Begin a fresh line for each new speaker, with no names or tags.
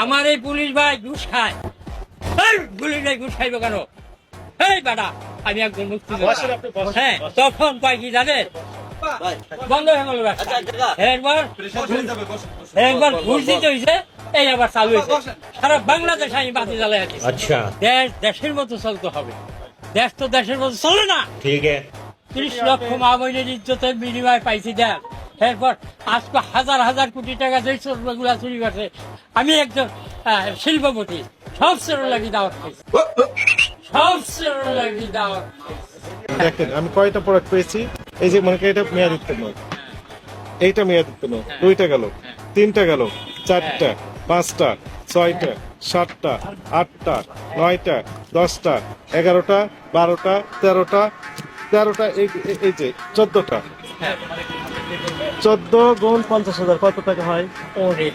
আমার এই পুলিশ ভাই ঘুষ খায়। এই পুলিশ ভাই ঘুষ খাইবো কেন? এই বেটা, আমি একজন মুক্তিযোদ্ধা। হ্যাঁ, তখন কয় কি জানে, বন্ধ হয়ে গেল ব্যবসা। একবার ঘুষ দিতে হয়েছে, এই আবার চালু হয়েছে। সারা বাংলাদেশ আমি বাতি জ্বালাই আছি।
अच्छा
দেশ দেশের মতো চলতে হবে। দেশ তো দেশের মতো চলে না।
ठीक है
30 লক্ষ মা বোনের ইজ্জতের বিনিময় পাইছি দেন। এরপর আজকে হাজার হাজার কোটি টাকা যে চোরগুলা চুরি করছে, আমি একজন শিল্পপতি, সব চোর লাগি দাওয়াত খাইছি, সব চোর লাগি দাওয়াত খাইছি।
দেখেন আমি কয়টা প্রোডাক্ট পেয়েছি। এই যে মনে করেন এটা মেয়াদোত্তীর্ণ, এইটা মেয়াদোত্তীর্ণ, দুইটা গেল, তিনটা গেল, চারটা, পাঁচটা, ছয়টা, সাতটা, আটটা, নয়টা, 10টা, 11টা, 12টা, 13টা, এই যে 14টা। 14 গুণ 50,000 কত টাকা হয়?
ওরে